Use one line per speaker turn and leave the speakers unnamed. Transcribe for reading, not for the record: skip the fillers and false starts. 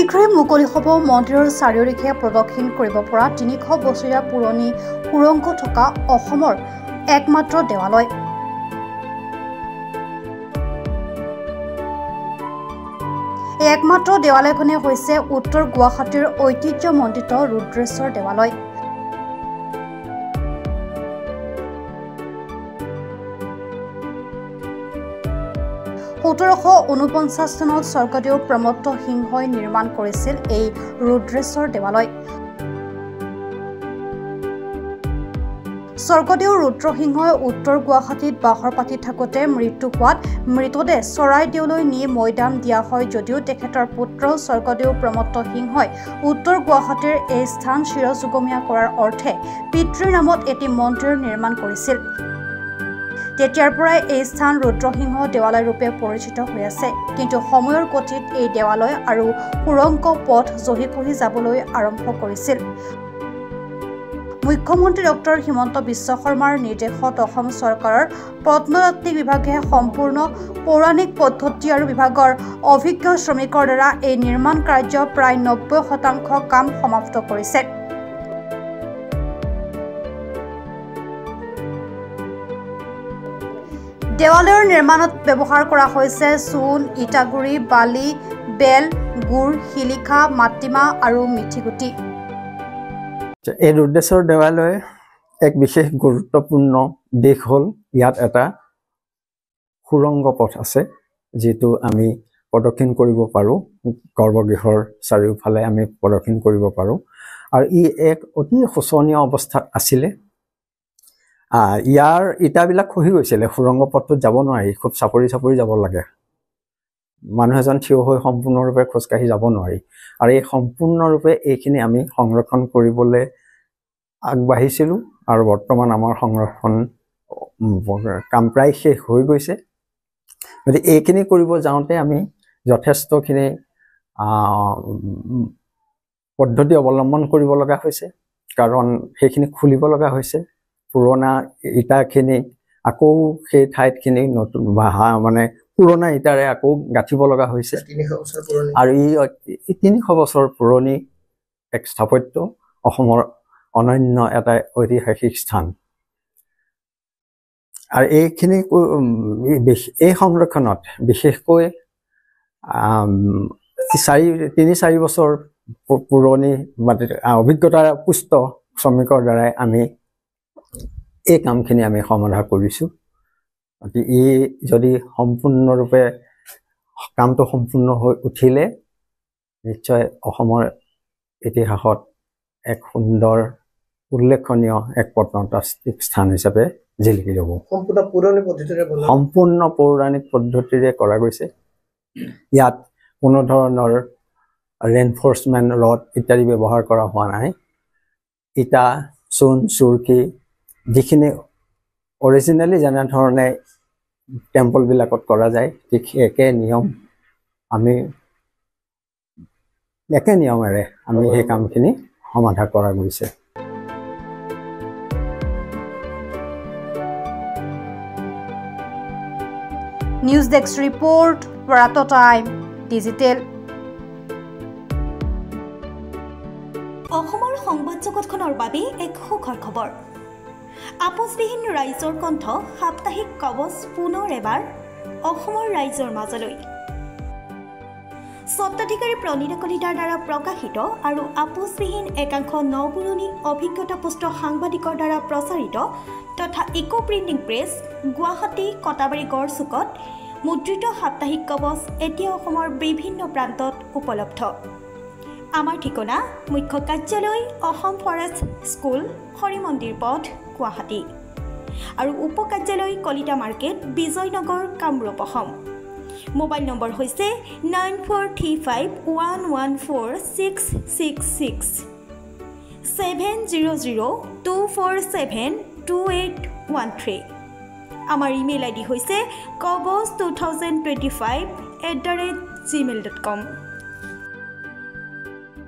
শীঘ্ৰে মুকলি হ'ব মন্দিৰৰ চাৰিওদিশে প্ৰদক্ষিণ কৰিব পৰা ৩০০ বছৰীয়া পুৰণি সুৰংগ থকা অসমৰ একমাত্ৰ দেৱালয়। এই একমাত্ৰ দেৱালয়খনে হৈছে উত্তৰ গুৱাহাটীৰ ঐতিহ্যমণ্ডিত ৰুদ্ৰেশ্বৰ দেৱালয়। সোতৰশ ৪৯ চনত স্বৰ্গদেউ প্ৰমত্ত সিংহই নিৰ্মাণ কৰিছিল এই ৰুদ্ৰেশ্বৰ দেৱালয়। স্বৰ্গদেউ ৰুদ্ৰসিংহই উত্তৰ গুৱাহাটীত বাহৰ পাতি থাকোঁতে মৃত্যু হোৱাত মৃতদেহ চৰাইদেউলৈ নি মৈদাম দিয়া হয় যদিও তেখেতৰ পুত্ৰ স্বৰ্গদেউ প্ৰমত্ত সিংহই উত্তৰ গুৱাহাটীৰ এই স্থান চিৰযুগমীয়া কৰাৰ অৰ্থে পিতৃৰ নামত এটি মন্দিৰ নিৰ্মাণ কৰিছিল। তেতিয়াৰ পৰাই এই স্থান ৰুদ্ৰসিংহ দেৱালয় ৰূপে পৰিচিত হৈ আছে। কিন্তু সময়ৰ গতিত এই দেৱালয় আৰু সুৰংগ পথ জহি খহি যাবলৈ আৰম্ভ কৰিছিল। মুখ্যমন্ত্ৰী ডক্টৰ হিমন্ত বিশ্ব শৰ্মাৰ নিৰ্দেশত অসম চৰকাৰৰ প্ৰত্নতাত্ত্বিক বিভাগে সম্পূৰ্ণ পৌৰাণিক পদ্ধতি আৰু বিভাগৰ অভিজ্ঞ শ্ৰমিকৰ দ্বাৰা এই নিৰ্মাণ কাৰ্য প্ৰায় ৯০% কাম সমাপ্ত কৰিছে। দেৱালয়ৰ নিৰ্মাণত ব্যৱহাৰ কৰা হৈছে চূণ, ইটাগুৰি, বালি, বেল, গুড়, শিলিখা, মাটিমাহ আৰু মিঠিগুটি।
এই ৰুদ্ৰেশ্বৰ দেৱালয় এক বিশেষ গুৰুত্বপূৰ্ণ দিশ হ'ল ইয়াত এটা সুৰংগ পথ আছে যিটো আমি প্ৰদক্ষিণ কৰিব পাৰোঁ। গৰ্ভগৃহৰ চাৰিওফালে আমি প্ৰদক্ষিণ কৰিব পাৰোঁ আৰু ই এক অতি শোচনীয় অৱস্থাত আছিলে। ইয়াৰ ইটাবিলাক খহি গৈছিলে। সুৰংগ পথটোত যাব নোৱাৰি, খুব চাপৰি যাব লাগে। মানুহ এজন থিয় হৈ সম্পূৰ্ণৰূপে খোজকাঢ়ি যাব নোৱাৰি। আৰু এই সম্পূৰ্ণৰূপে এইখিনি আমি সংৰক্ষণ কৰিবলৈ আগবাঢ়িছিলোঁ আৰু বৰ্তমান আমাৰ সংৰক্ষণ কাম প্ৰায় শেষ হৈ গৈছে। গতিকে এইখিনি কৰিব যাওঁতে আমি যথেষ্টখিনি পদ্ধতি অৱলম্বন কৰিব লগা হৈছে, কাৰণ সেইখিনি খুলিব লগা হৈছে। পুৰণা ইটাখিনি আকৌ সেই ঠাইতখিনি নতুন মানে পুৰণা ইটাৰে আকৌ গাঁঠিব লগা হৈছে। আৰু ই ৩০০ বছৰ পুৰণি এক স্থাপত্য, অসমৰ অনন্য এটা ঐতিহাসিক স্থান। আৰু এইখিনি এই সংৰক্ষণত বিশেষকৈ ৩-৪ বছৰ পুৰণি অভিজ্ঞতাৰ পুষ্ট শ্ৰমিকৰ দ্বাৰাই আমি এই কামখিনি আমি সমাধা কৰিছোঁ। ই যদি সম্পূৰ্ণৰূপে কামটো সম্পূৰ্ণ হৈ উঠিলে নিশ্চয় অসমৰ ইতিহাসত এক সুন্দৰ উল্লেখনীয় এক প্ৰত্নতাত্ত্বিক স্থান হিচাপে জিলিকি যাব। সম্পূৰ্ণ পৌৰাণিক পদ্ধতিৰে কৰা গৈছে। ইয়াত কোনো ধৰণৰ ৰেইনফৰ্চমেণ্ট ৰড ইত্যাদি ব্যৱহাৰ কৰা হোৱা নাই। ইটা, চূণ, চুৰকি যিখিনি অৰিজিনেলি যেনেধৰণে টেম্পলবিলাকত কৰা যায় ঠিক একে নিয়মেৰে আমি সেই কামখিনি সমাধা কৰা গৈছে।
News desk report, Bharat time digital.
অসমৰ সংবাদ জগতখনৰ বাবে এক সুখৰ খবৰ। আপোচবিহীন ৰাইজৰ কণ্ঠ সাপ্তাহিক কবচ পুনৰ এবাৰ অসমৰ ৰাইজৰ মাজলৈ। স্বত্বাধিকাৰী প্ৰণীতা কলিতাৰ দ্বাৰা প্ৰকাশিত আৰু আপোচবিহীন একাংশ নপুৰণি অভিজ্ঞতাপুষ্ট সাংবাদিকৰ দ্বাৰা প্ৰচাৰিত তথা eco printing press, Guwahati Katabari গড়চুকত মুদ্ৰিত সাপ্তাহিক কবচ এতিয়া অসমৰ বিভিন্ন প্ৰান্তত উপলব্ধ। আমাৰ ঠিকনা মুখ্য কাৰ্যালয় অসম ফৰেষ্ট স্কুল, হৰি মন্দিৰ পথ, গুৱাহাটী আৰু উপ কাৰ্যালয় Kalita market, Bijoynagar, Kamrup, Assam. Mobile number হৈছে 9435114666 70024728813। আমাৰ ইমেইল আইডি হৈছে kobos2025@gmail.com।